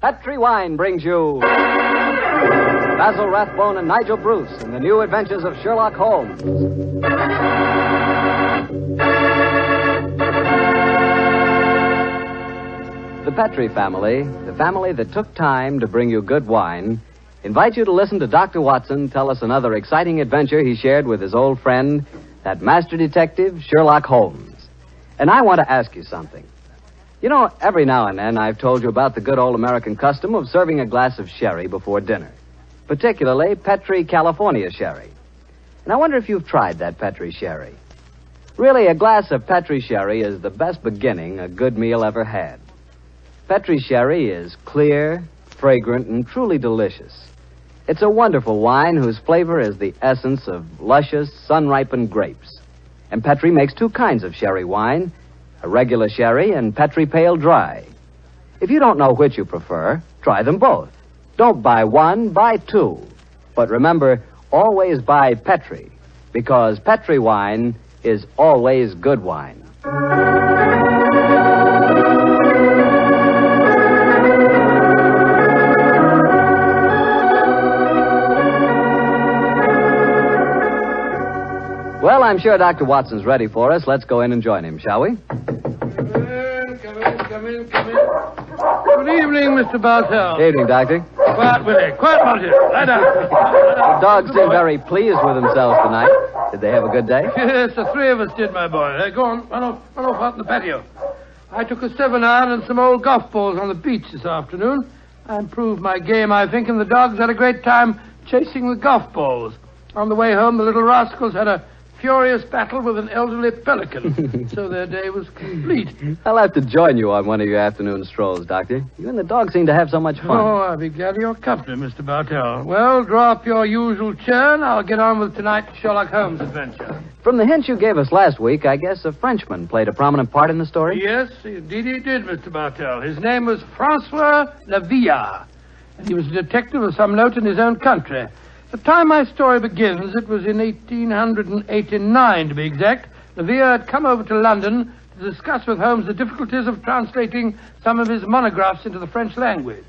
Petri Wine brings you Basil Rathbone and Nigel Bruce in the new adventures of Sherlock Holmes. The Petri family, the family that took time to bring you good wine, invite you to listen to Dr. Watson tell us another exciting adventure he shared with his old friend, that master detective, Sherlock Holmes. And I want to ask you something. You know, every now and then I've told you about the good old American custom of serving a glass of sherry before dinner, particularly Petri California sherry. And I wonder if you've tried that Petri sherry. Really, a glass of Petri sherry is the best beginning a good meal ever had. Petri sherry is clear, fragrant, and truly delicious. It's a wonderful wine whose flavor is the essence of luscious, sun-ripened grapes. And Petri makes two kinds of sherry wine, a regular sherry and Petri Pale Dry. If you don't know which you prefer, try them both. Don't buy one, buy two. But remember, always buy Petri, because Petri wine is always good wine. Well, I'm sure Dr. Watson's ready for us. Let's go in and join him, shall we? Come in. Good evening, Mr. Bartell. Evening, Doctor. Quiet, Willie. Quiet, Monty. Lie down. The dogs seem very pleased with themselves tonight. Did they have a good day? Yes, the three of us did, my boy. Go on. Run off out in the patio. I took a 7-iron and some old golf balls on the beach this afternoon. I improved my game, I think, and the dogs had a great time chasing the golf balls. On the way home, the little rascals had a furious battle with an elderly pelican, so their day was complete. I'll have to join you on one of your afternoon strolls, Doctor. You and the dog seem to have so much fun. Oh, I'll be glad of your company, Mr. Bartell. Well, draw up your usual chair, and I'll get on with tonight's Sherlock Holmes adventure. From the hint you gave us last week, I guess a Frenchman played a prominent part in the story? Yes, indeed he did, Mr. Bartell. His name was Francois Lavillard, and he was a detective of some note in his own country. The time my story begins, it was in 1889, to be exact. Lavillard had come over to London to discuss with Holmes the difficulties of translating some of his monographs into the French language.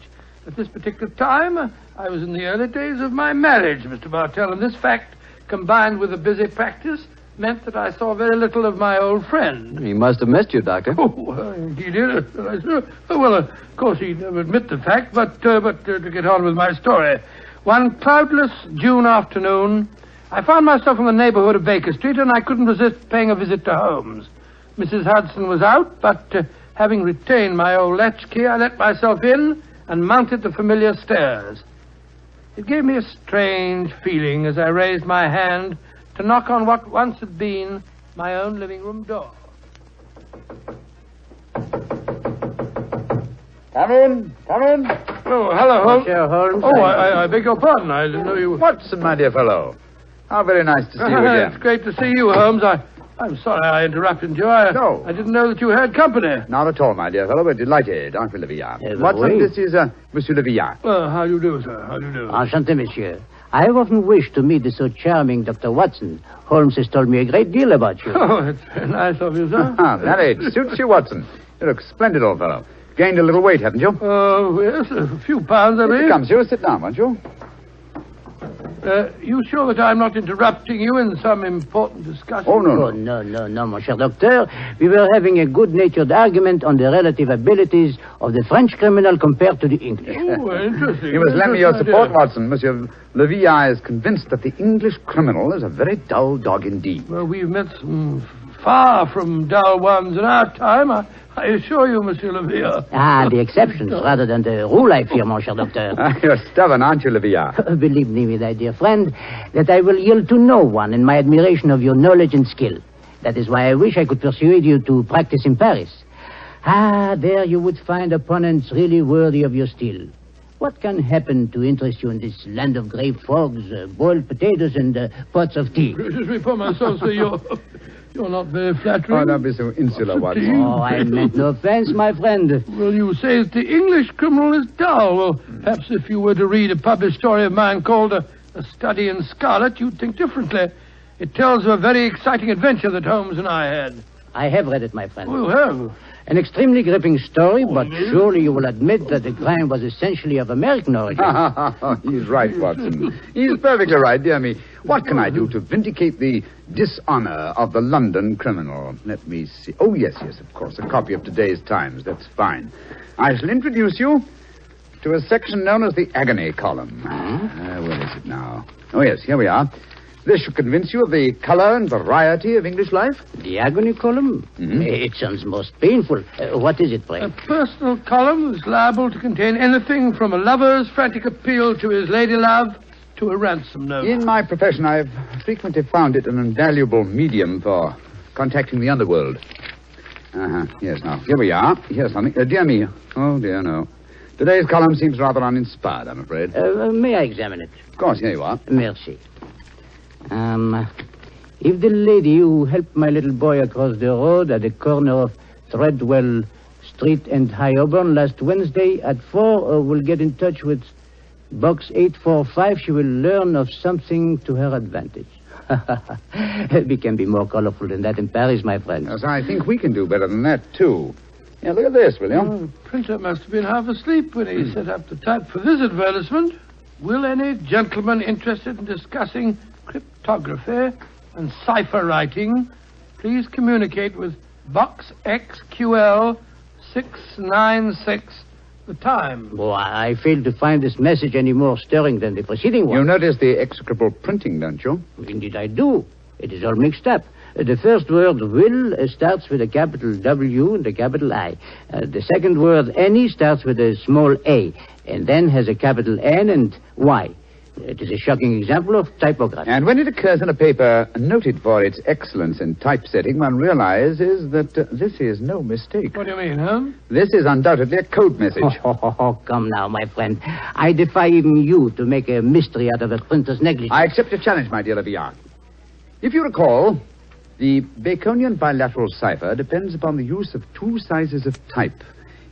At this particular time, I was in the early days of my marriage, Mr. Bartell, and this fact, combined with a busy practice, meant that I saw very little of my old friend. He must have missed you, Doctor. Oh, well, he did. Well, of course, he'd never admit the fact, but to get on with my story. One cloudless June afternoon, I found myself in the neighborhood of Baker Street, and I couldn't resist paying a visit to Holmes. Mrs. Hudson was out, but having retained my old latchkey, I let myself in and mounted the familiar stairs. It gave me a strange feeling as I raised my hand to knock on what once had been my own living room door. Come in. Oh, hello, Holmes. Monsieur Holmes. Oh, I beg your pardon. I didn't know you were... Watson, my dear fellow. How very nice to see you again. It's great to see you, Holmes. I'm sorry I interrupted you. No. I didn't know that you had company. Not at all, my dear fellow. We're delighted, aren't we, Lavillard? Watson, this is Monsieur Lavillard. How do you do, sir? How do you do? Enchanté, monsieur. I have often wished to meet the so charming Dr. Watson. Holmes has told me a great deal about you. Oh, it's very nice of you, sir. That age suits you, Watson. You look splendid, old fellow. Gained a little weight, haven't you? Yes, a few pounds, I believe. Here comes you. Sit down, won't you? You sure that I'm not interrupting you in some important discussion? Oh, no. No, mon cher docteur. We were having a good-natured argument on the relative abilities of the French criminal compared to the English. Oh, interesting. You must lend me your support, Watson. Monsieur Lavillard is convinced that the English criminal is a very dull dog indeed. Well, we've met some far from dull ones in our time. I assure you, Monsieur Lavillard. The exceptions rather than the rule, I fear, mon cher docteur. You're stubborn, aren't you, Lavillard? Believe me, my dear friend, that I will yield to no one in my admiration of your knowledge and skill. That is why I wish I could persuade you to practice in Paris. There you would find opponents really worthy of your steel. What can happen to interest you in this land of grey fogs, boiled potatoes, and pots of tea? Gracious me for myself, sir, you're not very flattering. Oh, don't be so insular, Watson. Oh, I meant no offense, my friend. Well, you say that the English criminal is dull. Well, perhaps if you were to read a published story of mine called A Study in Scarlet, you'd think differently. It tells of a very exciting adventure that Holmes and I had. I have read it, my friend. Oh, you have? An extremely gripping story, but surely you will admit that the crime was essentially of American origin. He's right, Watson. He's perfectly right, dear me. What can I do to vindicate the dishonor of the London criminal? Let me see. Oh, yes, of course. A copy of today's Times. That's fine. I shall introduce you to a section known as the agony column. Where is it now? Oh, yes, here we are. This should convince you of the color and variety of English life. The agony column? Mm-hmm. It sounds most painful. What is it, pray? A personal column is liable to contain anything from a lover's frantic appeal to his lady-love to a ransom note. In my profession, I've frequently found it an invaluable medium for contacting the underworld. Yes, now, here we are. Here's something. Dear me. Oh, dear, no. Today's column seems rather uninspired, I'm afraid. May I examine it? Of course, here you are. Merci. If the lady who helped my little boy across the road at the corner of Treadwell Street and High Auburn last Wednesday at 4 will get in touch with Box 845, she will learn of something to her advantage. We can be more colorful than that in Paris, my friend. Yes, I think we can do better than that, too. Yeah, look at this, will you? Oh, the printer must have been half asleep when he set up the type for this advertisement. Will any gentleman interested in discussing cryptography and cipher writing please communicate with Box XQL 696, the time? Oh, I fail to find this message any more stirring than the preceding one. You notice the execrable printing, don't you? Indeed I do. It is all mixed up. The first word, will, starts with a capital W and a capital I. The second word, any, starts with a small a, and then has a capital N and Y. It is a shocking example of typography. And when it occurs in a paper noted for its excellence in typesetting, one realizes that this is no mistake. What do you mean, Holmes? This is undoubtedly a code message. Come now, my friend. I defy even you to make a mystery out of a printer's negligence. I accept your challenge, my dear Leviat. If you recall, the Baconian bilateral cipher depends upon the use of two sizes of type.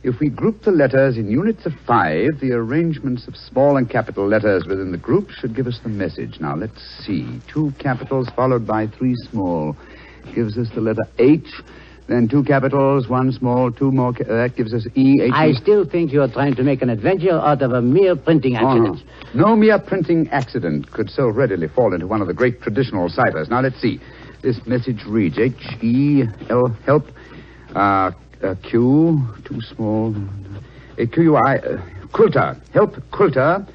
If we group the letters in units of 5, the arrangements of small and capital letters within the group should give us the message. Now, let's see. 2 capitals followed by 3 small gives us the letter H. Then 2 capitals, 1 small, 2 more. That gives us E. H. I still think you are trying to make an adventure out of a mere printing accident. No mere printing accident could so readily fall into one of the great traditional ciphers. Now, let's see. This message reads H-E-L, help, Q, too small, Q-U-I, quilter, help, quilter,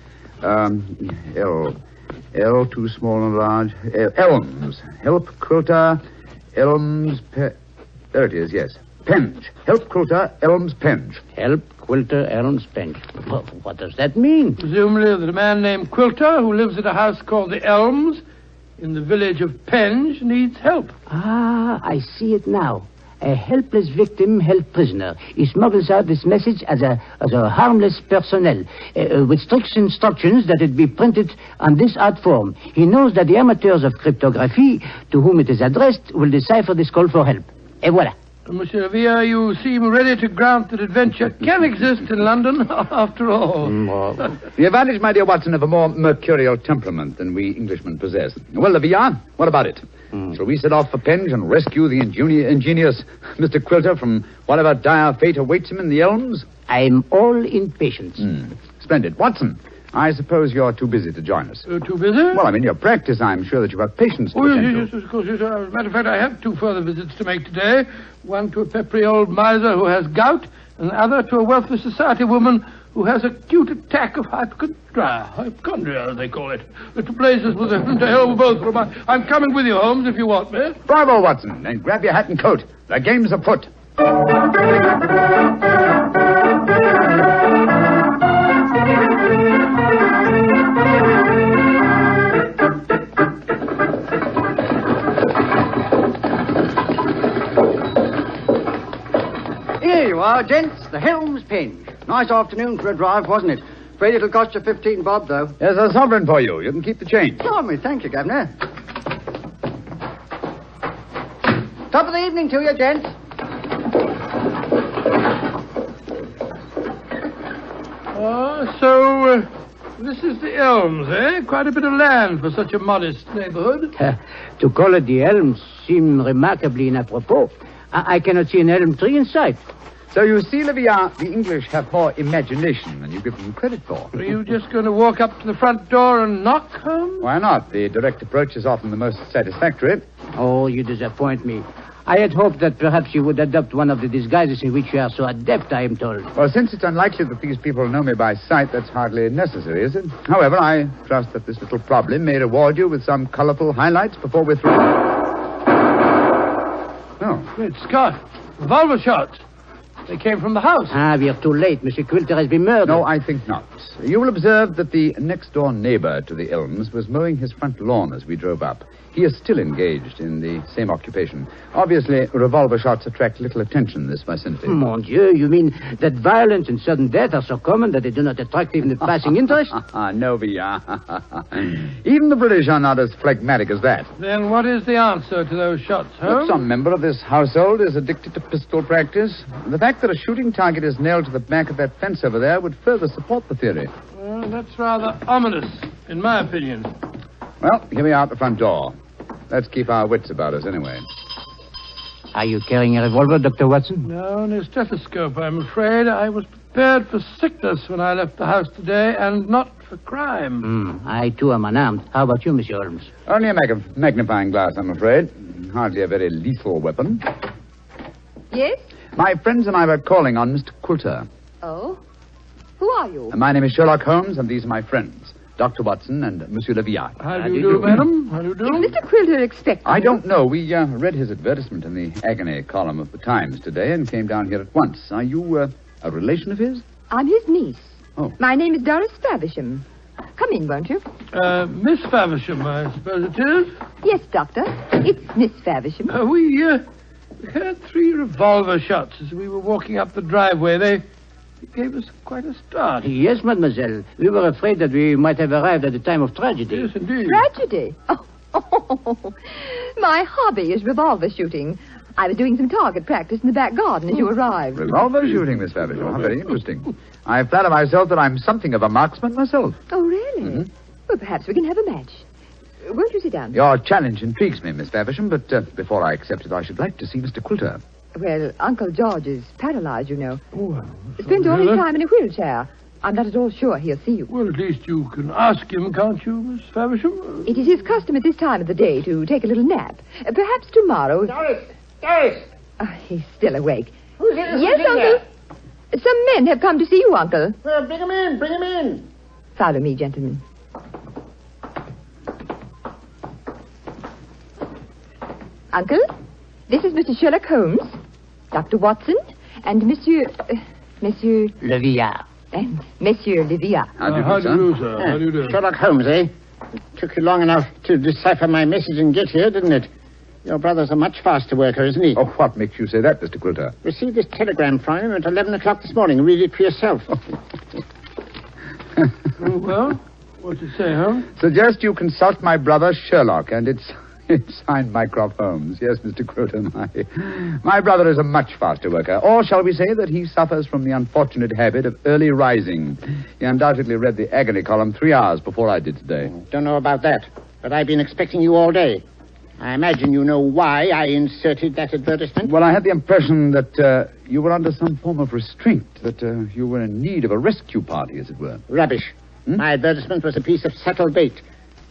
L, too small and large, elms, help, quilter, elms, there it is, yes, penge, help, quilter, elms, penge. Help, quilter, elms, penge. What does that mean? Presumably that a man named Quilter, who lives at a house called the Elms, in the village of Penge, needs help. I see it now. A helpless victim held prisoner. He smuggles out this message as a harmless personnel, with strict instructions that it be printed on this art form. He knows that the amateurs of cryptography, to whom it is addressed, will decipher this call for help. Et voilà. Monsieur Villa, you seem ready to grant that adventure can exist in London, after all. The advantage, my dear Watson, of a more mercurial temperament than we Englishmen possess. Well, Villa, what about it? Shall we set off for Penge and rescue the ingenious Mr. Quilter from whatever dire fate awaits him in the elms? I'm all impatience. Splendid. Watson, I suppose you're too busy to join us. Too busy? Well, in your practice, I'm sure that you have patience to attend to. Yes, of course. Yes. As a matter of fact, I have 2 further visits to make today. One to a peppery old miser who has gout, and the other to a wealthy society woman who has an acute attack of hypochondria, as they call it. To places with them, to hell with both of them. I'm coming with you, Holmes, if you want me. Bravo, Watson. And grab your hat and coat. The game's afoot. Here you are, gents. The Helms Penge. Nice afternoon for a drive, wasn't it? Afraid it'll cost you 15 bob, though. There's a sovereign for you. You can keep the change. Blimey, thank you, Governor. Top of the evening to you, gents. So this is the Elms, eh? Quite a bit of land for such a modest neighborhood. To call it the Elms seems remarkably inappropriate. I cannot see an elm tree in sight. So you see, Olivia, the English have more imagination than you give them credit for. Are you just going to walk up to the front door and knock, Holmes? Why not? The direct approach is often the most satisfactory. Oh, you disappoint me. I had hoped that perhaps you would adopt one of the disguises in which you are so adept, I am told. Well, since it's unlikely that these people know me by sight, that's hardly necessary, is it? However, I trust that this little problem may reward you with some colorful highlights before we're through. Oh. Great Scott. Revolver shots. They came from the house. Ah, we are too late. Monsieur Quilter has been murdered. No, I think not. You will observe that the next-door neighbor to the Elms was mowing his front lawn as we drove up. He is still engaged in the same occupation. Obviously, revolver shots attract little attention in this vicinity. Mon Dieu, you mean that violence and sudden death are so common that they do not attract even the passing interest? No, VR. Even the British are not as phlegmatic as that. Then what is the answer to those shots, But Holmes? some member of this household is addicted to pistol practice. The fact that a shooting target is nailed to the back of that fence over there would further support the theory. Well, that's rather ominous, in my opinion. Well, here we are at the front door. Let's keep our wits about us anyway. Are you carrying a revolver, Dr. Watson? No, and a stethoscope, I'm afraid. I was prepared for sickness when I left the house today, and not for crime. I, too, am unarmed. How about you, Monsieur Holmes? Only a magnifying glass, I'm afraid. Hardly a very lethal weapon. Yes? My friends and I were calling on Mr. Quilter. Oh? Who are you? My name is Sherlock Holmes, and these are my friends, Dr. Watson and Monsieur Leviat. How do you do, madam? How do you do? Is Mr. Quilter expecting I you? don't know. We read his advertisement in the agony column of the Times today and came down here at once. Are you a relation of his? I'm his niece. Oh. My name is Doris Faversham. Come in, won't you? Miss Faversham, I suppose it is. Yes, Doctor. It's Miss Faversham. We heard 3 revolver shots as we were walking up the driveway. They gave us quite a start. Yes, mademoiselle. We were afraid that we might have arrived at the time of tragedy. Yes, indeed. Tragedy. Oh. My hobby is revolver shooting. I was doing some target practice in the back garden as you arrived. Revolver shooting, Miss Faversham. How very interesting. I flatter myself that I'm something of a marksman myself. Oh, really? Well, perhaps we can have a match. Won't you sit down? Your challenge intrigues me, Miss Faversham, but before I accept it, I should like to see Mr. Quilter. Well, Uncle George is paralyzed, you know. Oh, Spends all his time in a wheelchair. I'm not at all sure he'll see you. well, at least you can ask him, can't you, Miss Faversham? It is his custom at this time of the day to take a little nap. Perhaps tomorrow... Doris! He's still awake. Who's here? Yes, Uncle. Some men have come to see you, Uncle. Well, bring him in. Follow me, gentlemen. Uncle, this is Mr. Sherlock Holmes, Dr. Watson, and Monsieur Leviat. and Monsieur Leviat. How do you How do, do sir? you do, sir? How do you do? Sherlock Holmes, eh? It took you long enough to decipher my message and get here, didn't it? Your brother's a much faster worker, isn't he? Oh, what makes you say that, Mr. Quilter? Received this telegram from him at 11 o'clock this morning. Read it for yourself. Oh, well, what's it say, Holmes? Suggest you consult my brother Sherlock, and it's signed Mycroft Holmes. Yes, Mr. Quilter, my brother is a much faster worker. Or shall we say that he suffers from the unfortunate habit of early rising. He undoubtedly read the agony column 3 hours before I did today. Don't know about that, but I've been expecting you all day. I imagine you know why I inserted that advertisement. Well, I had the impression that you were under some form of restraint, that you were in need of a rescue party, as it were. Rubbish. My advertisement was a piece of subtle bait.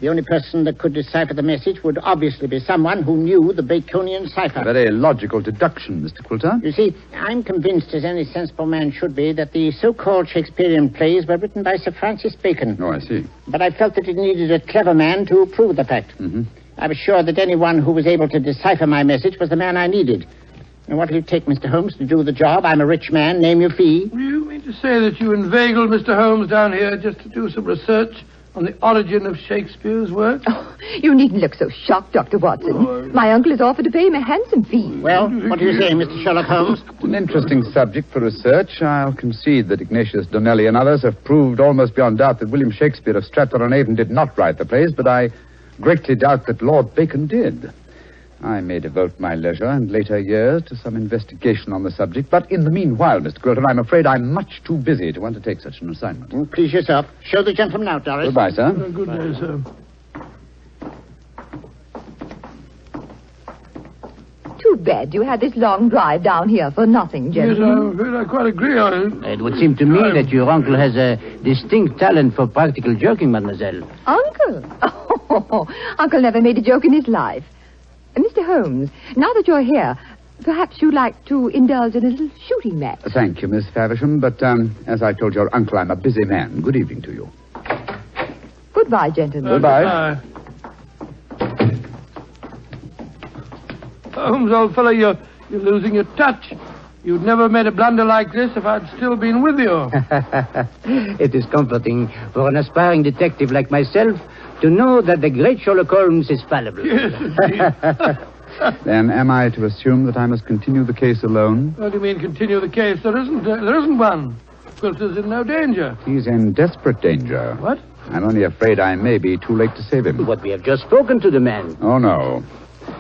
The only person that could decipher the message would obviously be someone who knew the Baconian cipher. Very logical deduction, Mr. Quilter. You see, I'm convinced, as any sensible man should be, that the so-called Shakespearean plays were written by Sir Francis Bacon. Oh, I see. But I felt that it needed a clever man to prove the fact. I was sure that anyone who was able to decipher my message was the man I needed. And what will it take, Mr. Holmes, to do the job? I'm a rich man. Name your fee. You mean to say that you inveigled Mr. Holmes down here just to do some research on the origin of Shakespeare's work? Oh, you needn't look so shocked, Dr. Watson. My uncle has offered to pay him a handsome fee. Well, what do you say, Mr. Sherlock Holmes? It's an interesting subject for research. I'll concede that Ignatius Donnelly and others have proved almost beyond doubt that William Shakespeare of Stratford-on-Avon did not write the plays, but I greatly doubt that Lord Bacon did. I may devote my leisure and later years to some investigation on the subject, but in the meanwhile, Mr. Quilter, I'm afraid I'm much too busy to undertake such an assignment. Please yourself. Show the gentleman out, Doris. Goodbye, sir. Good day, sir. Too bed you had this long drive down here for nothing, Yes, gentlemen. I'm afraid I quite agree on it. It would seem to me that your uncle has a distinct talent for practical joking, mademoiselle. Uncle? Oh, Uncle never made a joke in his life. Mr. Holmes, now that you're here, perhaps you'd like to indulge in a little shooting match. Thank you, Miss Faversham, but as I told your uncle, I'm a busy man. Good evening to you. Goodbye, gentlemen. Goodbye. Holmes, old fellow, you're losing your touch. You'd never made a blunder like this if I'd still been with you. It is comforting for an aspiring detective like myself to know that the great Sherlock Holmes is fallible. Yes, indeed. Then am I to assume that I must continue the case alone? What do you mean, continue the case? There isn't one. Quilter's in no danger. He's in desperate danger. What? I'm only afraid I may be too late to save him. But we have just spoken to the man. Oh, no.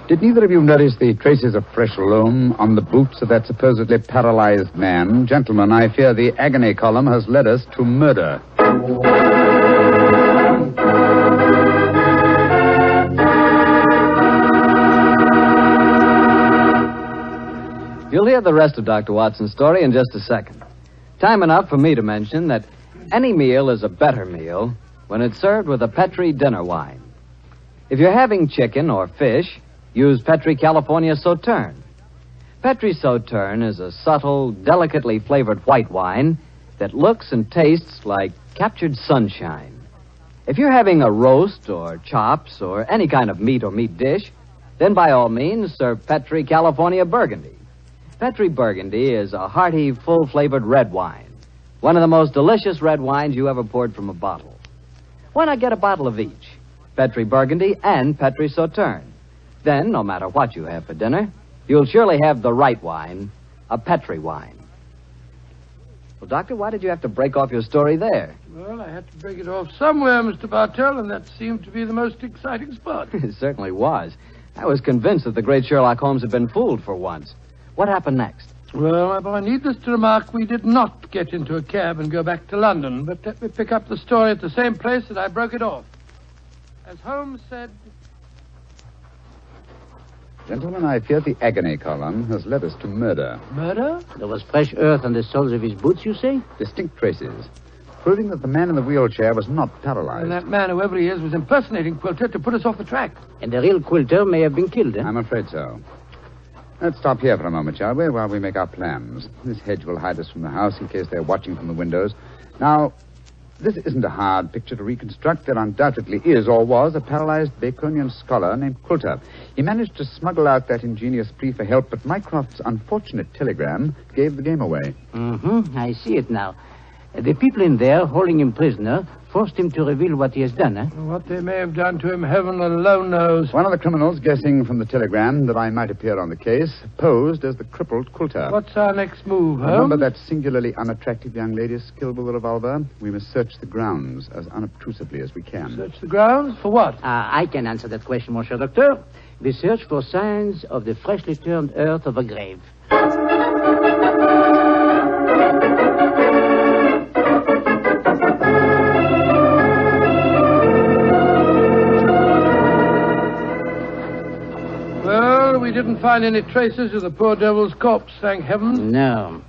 Did neither of you notice the traces of fresh loam on the boots of that supposedly paralyzed man? Gentlemen, I fear the agony column has led us to murder. You'll hear the rest of Dr. Watson's story in just a second. Time enough for me to mention that any meal is a better meal when it's served with a Petri dinner wine. If you're having chicken or fish, use Petri California Sauterne. Petri Sauterne is a subtle, delicately flavored white wine that looks and tastes like captured sunshine. If you're having a roast or chops or any kind of meat or meat dish, then by all means serve Petri California Burgundy. Petri Burgundy is a hearty, full-flavored red wine. One of the most delicious red wines you ever poured from a bottle. Why not get a bottle of each? Petri Burgundy and Petri Sauterne. Then, no matter what you have for dinner, you'll surely have the right wine, a Petri wine. Well, Doctor, why did you have to break off your story there? Well, I had to break it off somewhere, Mr. Bartell, and that seemed to be the most exciting spot. It certainly was. I was convinced that the great Sherlock Holmes had been fooled for once. What happened next? Well, my boy, needless to remark, we did not get into a cab and go back to London, but let me pick up the story at the same place that I broke it off. As Holmes said... Gentlemen, I fear the agony column has led us to murder. Murder? There was fresh earth on the soles of his boots, you say? Distinct traces, proving that the man in the wheelchair was not paralyzed. And that man, whoever he is, was impersonating Quilter to put us off the track. And the real Quilter may have been killed, eh? I'm afraid so. Let's stop here for a moment, shall we, while we make our plans. This hedge will hide us from the house in case they're watching from the windows. Now, this isn't a hard picture to reconstruct. There undoubtedly is, or was, a paralyzed Baconian scholar named Quilter. He managed to smuggle out that ingenious plea for help, but Mycroft's unfortunate telegram gave the game away. Mm-hmm. I see it now. The people in there, holding him prisoner, forced him to reveal what he has done, eh? What they may have done to him, heaven alone knows. One of the criminals, guessing from the telegram that I might appear on the case, posed as the crippled Quilter. What's our next move, Holmes? Remember that singularly unattractive young lady skilled with a revolver? We must search the grounds as unobtrusively as we can. Search the grounds? For what? I can answer that question, Monsieur Docteur. We search for signs of the freshly turned earth of a grave. We didn't find any traces of the poor devil's corpse, thank heaven. No.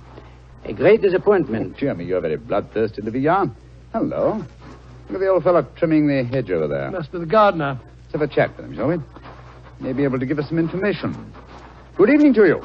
A great disappointment. Dear me, you're very bloodthirsty, Livia. Hello. Look at the old fellow trimming the hedge over there. Must be the gardener. Let's have a chat with him, shall we? May be able to give us some information. Good evening to you.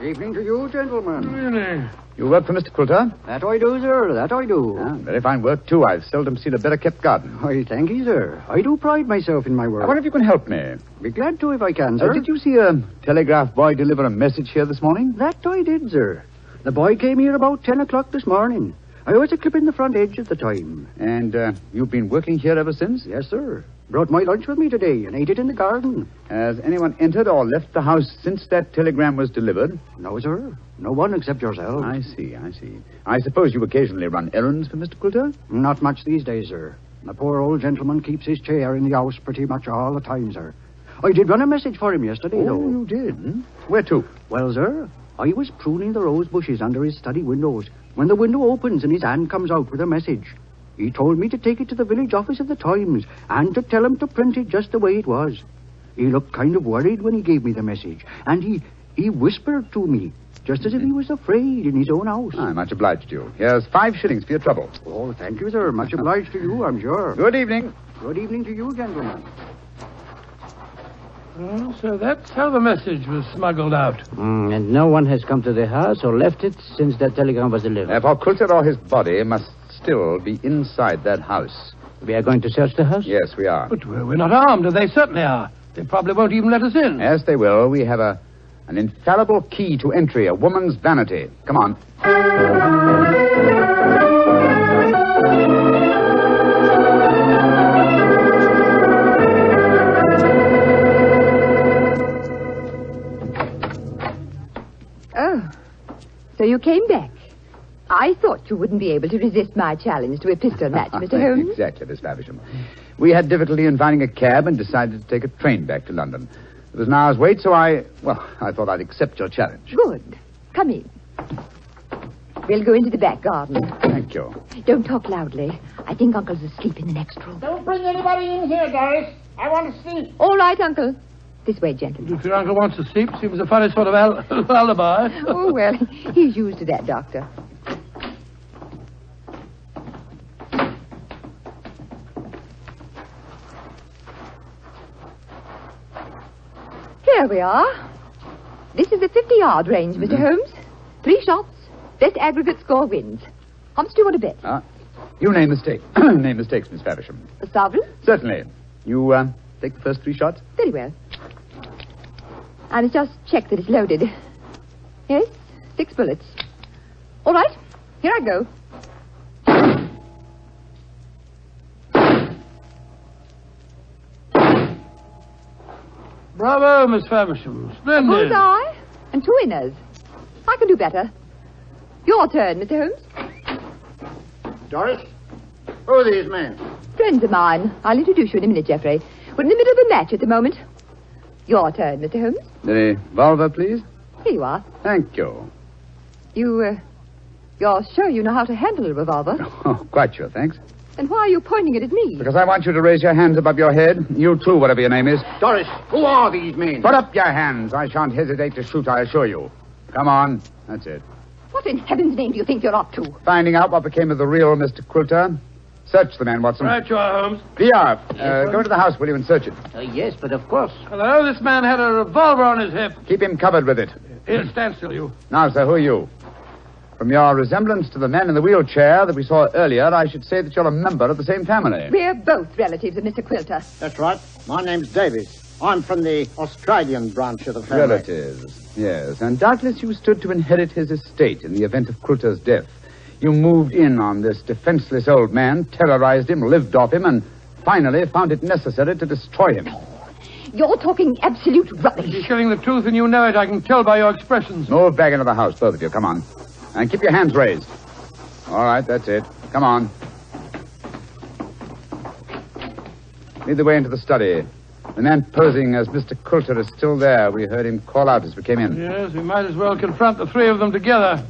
Evening to you, gentlemen. Really? You work for Mr. Quilter? That I do, sir. That I do. Ah, very fine work, too. I've seldom seen a better-kept garden. I thank you, sir. I do pride myself in my work. I wonder if you can help me. Be glad to if I can, sir. Did you see a telegraph boy deliver a message here this morning? That I did, sir. The boy came here about 10 o'clock this morning. I was a-clipping the front edge at the time. And you've been working here ever since? Yes, sir. Brought my lunch with me today and ate it in the garden. Has anyone entered or left the house since that telegram was delivered? No, sir. No one except yourself. I see. I suppose you occasionally run errands for Mr. Quilter? Not much these days, sir. The poor old gentleman keeps his chair in the house pretty much all the time, sir. I did run a message for him yesterday, though. Oh, you did? Where to? Well, sir, I was pruning the rose bushes under his study windows when the window opens and his hand comes out with a message. He told me to take it to the village office of the Times and to tell him to print it just the way it was. He looked kind of worried when he gave me the message, and he He whispered to me, just as if he was afraid in his own house. I'm much obliged to you. Here's 5 shillings for your trouble. Oh, thank you, sir. Much obliged to you, I'm sure. Good evening. Good evening to you, gentlemen. Well, so that's how the message was smuggled out. And no one has come to the house or left it since that telegram was delivered. Therefore, Coulter or his body must still be inside that house. We are going to search the house? Yes, we are. But we're not armed, and they certainly are. They probably won't even let us in. Yes, they will. We have an infallible key to entry, a woman's vanity. Come on. Oh, so you came back. I thought you wouldn't be able to resist my challenge to a pistol match, Mr. Holmes. Exactly, Miss Faversham. We had difficulty in finding a cab and decided to take a train back to London. It was an hour's wait, so I thought I'd accept your challenge. Good. Come in. We'll go into the back garden. Thank you. Don't talk loudly. I think Uncle's asleep in the next room. Don't bring anybody in here, Doris. I want to sleep. All right, Uncle. This way, gentlemen. If your uncle wants to sleep, seems a funny sort of alibi. Oh, well, he's used to that, Doctor. Here we are. This is the 50-yard range, Mr. Holmes. 3 shots. Best aggregate score wins. How much do you want to bet? You name the stake. Name the stakes, Miss Faversham. A sovereign? Certainly. You take the first 3 shots? Very well. I must just check that it's loaded. Yes, 6 bullets. All right, here I go. Bravo, Miss Faversham. Splendid. Bullseye and 2 winners. I can do better. Your turn, Mr. Holmes. Doris, who are these men? Friends of mine. I'll introduce you in a minute, Geoffrey. We're in the middle of a match at the moment. Your turn, Mr. Holmes. The revolver, please. Here you are. Thank you. You're sure you know how to handle a revolver? Oh, quite sure, thanks. Then why are you pointing it at me? Because I want you to raise your hands above your head. You too, whatever your name is. Doris, who are these men? Put up your hands. I shan't hesitate to shoot, I assure you. Come on. That's it. What in heaven's name do you think you're up to? Finding out what became of the real Mr. Quilter. Search the man, Watson. Right you are, Holmes. VR, go into the house, will you, and search it. Yes, but of course. Hello, this man had a revolver on his hip. Keep him covered with it. Here, stand still, you. Now, sir, who are you? From your resemblance to the man in the wheelchair that we saw earlier, I should say that you're a member of the same family. We're both relatives of Mr. Quilter. That's right. My name's Davies. I'm from the Australian branch of the family. Relatives, yes. And doubtless you stood to inherit his estate in the event of Quilter's death. You moved in on this defenseless old man, terrorized him, lived off him, and finally found it necessary to destroy him. You're talking absolute rubbish. You're telling the truth and you know it. I can tell by your expressions. Move back into the house, both of you. Come on. And keep your hands raised. All right, that's it. Come on. Lead the way into the study. The man posing as Mr. Quilter is still there. We heard him call out as we came in. Yes, we might as well confront the 3 of them together.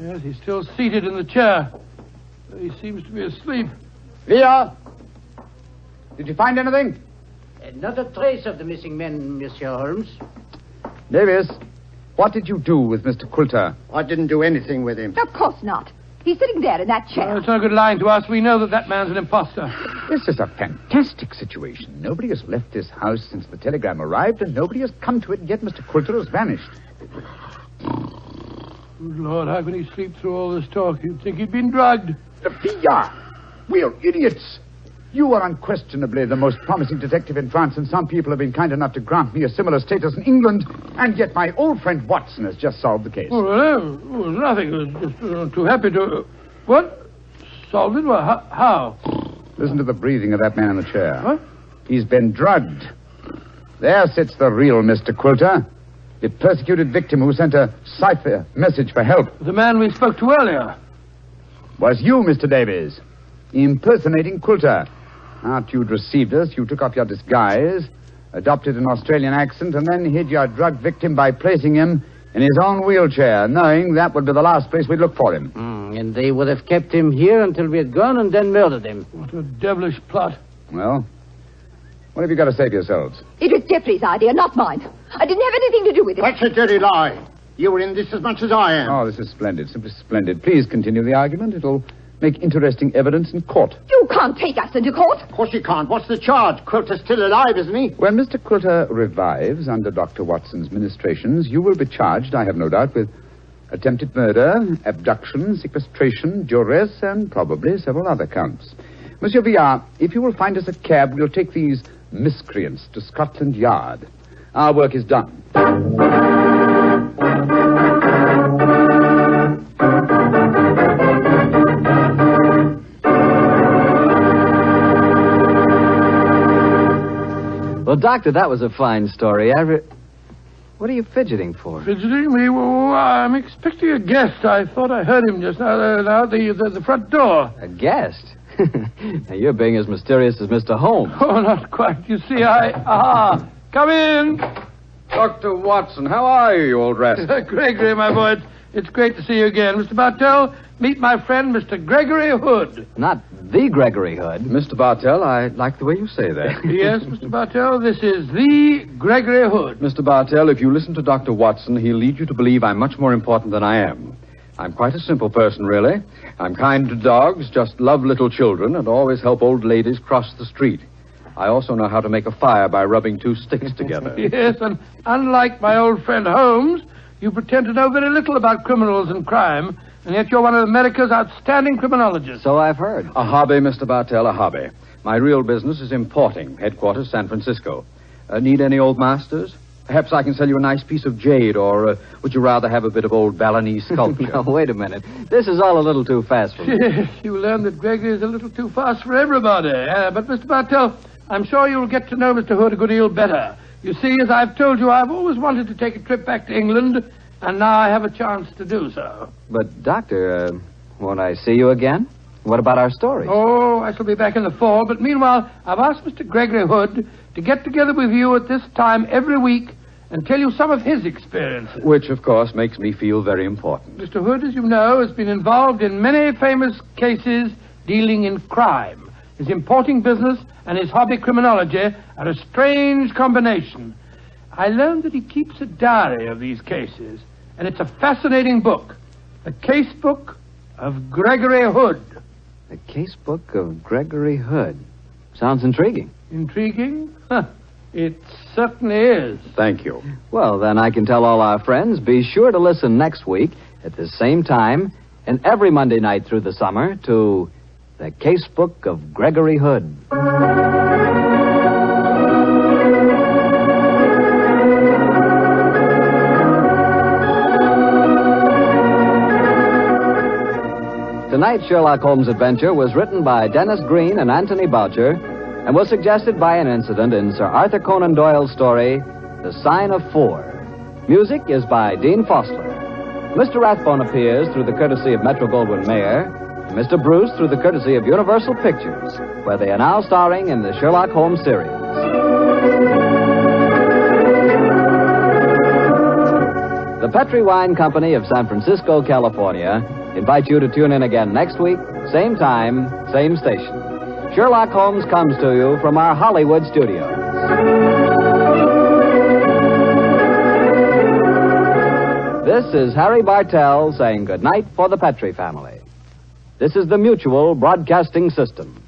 Yes, he's still seated in the chair. He seems to be asleep. Leah! Did you find anything? Not a trace of the missing men, Monsieur Holmes. Davis, what did you do with Mr. Quilter? I didn't do anything with him. Of course not. He's sitting there in that chair. Well, it's no good lying to us. We know that man's an imposter. This is a fantastic situation. Nobody has left this house since the telegram arrived, and nobody has come to it, and yet Mr. Quilter has vanished. Good Lord, how can he sleep through all this talk? You'd think he'd been drugged. Sophia! We're idiots. You are unquestionably the most promising detective in France, and some people have been kind enough to grant me a similar status in England, and yet my old friend Watson has just solved the case. Oh, well, it was nothing. I was just too happy to... What? Solved it? Well, how? Listen to the breathing of that man in the chair. What? He's been drugged. There sits the real Mr. Quilter, the persecuted victim who sent a Cipher message for help. The man we spoke to earlier. Was you, Mr. Davies, impersonating Quilter. After you'd received us, you took off your disguise, adopted an Australian accent, and then hid your drug victim by placing him in his own wheelchair, knowing that would be the last place we'd look for him. And they would have kept him here until we had gone and then murdered him. What a devilish plot. Well, what have you got to say for yourselves? It was Geoffrey's idea, not mine. I didn't have anything to do with it. That's a dirty lie. You were in this as much as I am. Oh, this is splendid, simply splendid. Please continue the argument. It'll make interesting evidence in court. You can't take us into court. Of course you can't. What's the charge? Quilter's still alive, isn't he? When Mr. Quilter revives under Dr. Watson's ministrations, you will be charged, I have no doubt, with attempted murder, abduction, sequestration, duress, and probably several other counts. Monsieur Villard, if you will find us a cab, we'll take these miscreants to Scotland Yard. Our work is done. Well, Doctor, that was a fine story. What are you fidgeting for? Fidgeting me? Well, I'm expecting a guest. I thought I heard him just now the front door. A guest? Now, you're being as mysterious as Mr. Holmes. Oh, not quite. You see, come in. Dr. Watson, how are you, you old rascal? Gregory, my boy, it's great to see you again. Mr. Bartell, meet my friend, Mr. Gregory Hood. Not the Gregory Hood. Mr. Bartell, I like the way you say that. Yes, Mr. Bartell, this is the Gregory Hood. Mr. Bartell, if you listen to Dr. Watson, he'll lead you to believe I'm much more important than I am. I'm quite a simple person, really. I'm kind to dogs, just love little children, and always help old ladies cross the street. I also know how to make a fire by rubbing two sticks together. Yes, and unlike my old friend Holmes, you pretend to know very little about criminals and crime, and yet you're one of America's outstanding criminologists. So I've heard. A hobby, Mr. Bartell, a hobby. My real business is importing, headquarters San Francisco. Need any old masters? Perhaps I can sell you a nice piece of jade, or would you rather have a bit of old Balinese sculpture? Now, wait a minute. This is all a little too fast for me. Yes, you learn that Gregory is a little too fast for everybody. But, Mr. Bartell, I'm sure you'll get to know Mr. Hood a good deal better. You see, as I've told you, I've always wanted to take a trip back to England, and now I have a chance to do so. But, Doctor, won't I see you again? What about our story? Oh, I shall be back in the fall, but meanwhile, I've asked Mr. Gregory Hood to get together with you at this time every week and tell you some of his experiences. Which, of course, makes me feel very important. Mr. Hood, as you know, has been involved in many famous cases dealing in crime. His importing business and his hobby criminology are a strange combination. I learned that he keeps a diary of these cases, and it's a fascinating book. The case book of Gregory Hood. The case book of Gregory Hood. Sounds intriguing. Intriguing? Huh. It certainly is. Thank you. Well, then I can tell all our friends, be sure to listen next week at the same time and every Monday night through the summer to The Case Book of Gregory Hood. Tonight's Sherlock Holmes adventure was written by Dennis Green and Anthony Boucher and was suggested by an incident in Sir Arthur Conan Doyle's story, The Sign of Four. Music is by Dean Fossler. Mr. Rathbone appears through the courtesy of Metro-Goldwyn-Mayer, and Mr. Bruce through the courtesy of Universal Pictures, where they are now starring in the Sherlock Holmes series. The Petri Wine Company of San Francisco, California, invite you to tune in again next week, same time, same station. Sherlock Holmes comes to you from our Hollywood studios. This is Harry Bartell saying goodnight for the Petri family. This is the Mutual Broadcasting System.